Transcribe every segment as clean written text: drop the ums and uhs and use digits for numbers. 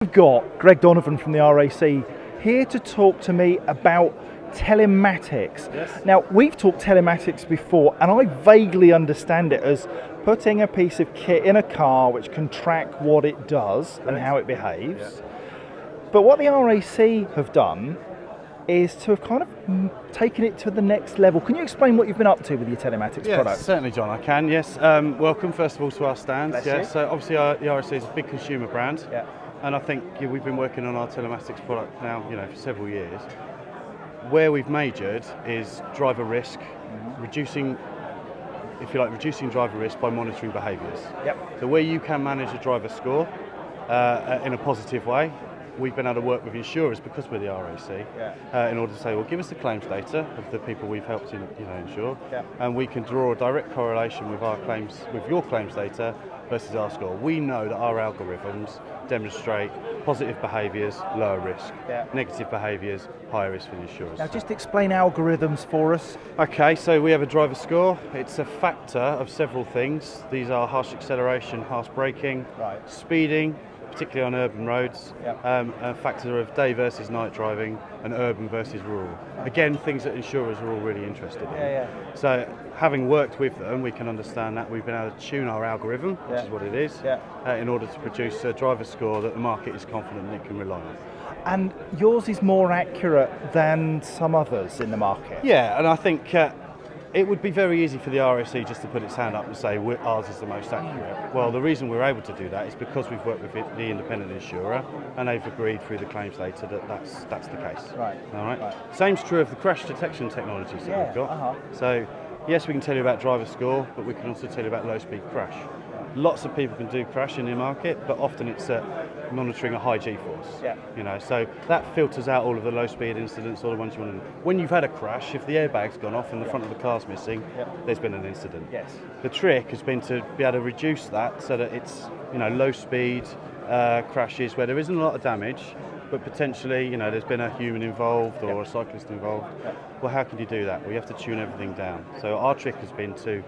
I've got Greg Donovan from the RAC here to talk to me about telematics. Yes. Now, we've talked telematics before, and I vaguely understand it as putting a piece of kit in a car which can track what it does and how it behaves. Yeah. But what the RAC have done is to have kind of taken it to the next level. Can you explain what you've been up to with your telematics Yes, product? certainly, John, I can, yes. Welcome, first of all, to our stand. Bless Yeah, you. so obviously the RSC is a big consumer brand, Yeah. and I think we've been working on our telematics product now, for several years. Where we've majored is driver risk, reducing driver risk by monitoring behaviours. Yep. So where you can manage a driver score in a positive way, we've been able to work with insurers because we're the RAC in order to say, well, give us the claims data of the people we've helped insure, and we can draw a direct correlation with your claims data versus our score. We know that our algorithms demonstrate positive behaviours, lower risk, negative behaviours, higher risk for the insurers. Now, just explain algorithms for us. Okay, so we have a driver score. It's a factor of several things. These are harsh acceleration, harsh braking, speeding, particularly on urban roads, a factor of day versus night driving, and urban versus rural. Again, things that insurers are all really interested in. So having worked with them, we can understand that we've been able to tune our algorithm, which is what it is, in order to produce a driver score that the market is confident it can rely on. And yours is more accurate than some others in the market. Yeah, and I think it would be very easy for the RAC just to put its hand up and say ours is the most accurate. Well, the reason we're able to do that is because we've worked with the independent insurer, and they've agreed through the claims data that that's the case. All right. Same's true of the crash detection technologies that we've got. So yes, we can tell you about driver score, but we can also tell you about low speed crash. Lots of people can do crash in the market, but often it's monitoring a high G-force. So that filters out all of the low speed incidents, all the ones you want to. When you've had a crash, if the airbag's gone off and the front of the car's missing, there's been an incident. The trick has been to be able to reduce that so that it's low speed crashes where there isn't a lot of damage, but potentially there's been a human involved or a cyclist involved. Well, how can you do that? Well, you have to tune everything down. So our trick has been to,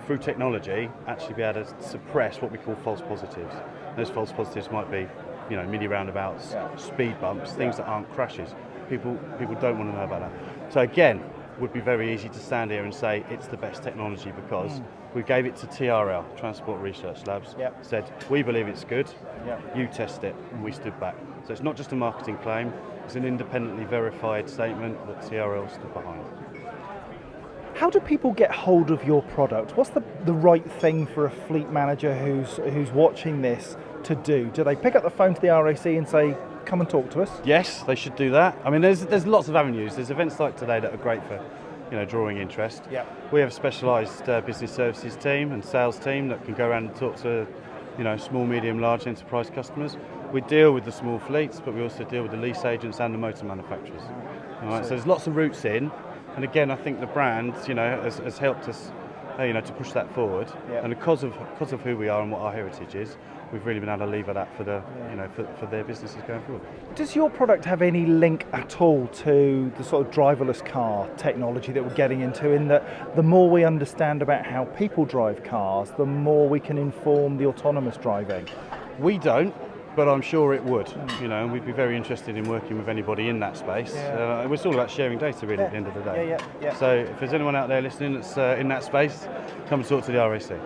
through technology, actually be able to suppress what we call false positives. Those false positives might be, mini roundabouts, speed bumps, things that aren't crashes. People don't want to know about that. So again, it would be very easy to stand here and say it's the best technology because we gave it to TRL, Transport Research Labs, said we believe it's good, you test it, and we stood back. So it's not just a marketing claim, it's an independently verified statement that TRL stood behind. How do people get hold of your product? What's the right thing for a fleet manager who's watching this to do? Do they pick up the phone to the RAC and say, come and talk to us? Yes, they should do that. I mean, there's lots of avenues. There's events like today that are great for drawing interest. We have a specialised business services team and sales team that can go around and talk to small, medium, large enterprise customers. We deal with the small fleets, but we also deal with the lease agents and the motor manufacturers. All right, so there's lots of routes in. And again, I think the brand, has helped us, to push that forward. And because of who we are and what our heritage is, we've really been able to lever that for the, for their businesses going forward. Does your product have any link at all to the sort of driverless car technology that we're getting into? In that, the more we understand about how people drive cars, the more we can inform the autonomous driving. We don't. But I'm sure it would, and we'd be very interested in working with anybody in that space. It's all about sharing data, really, at the end of the day. So if there's anyone out there listening that's in that space, come and talk to the RAC.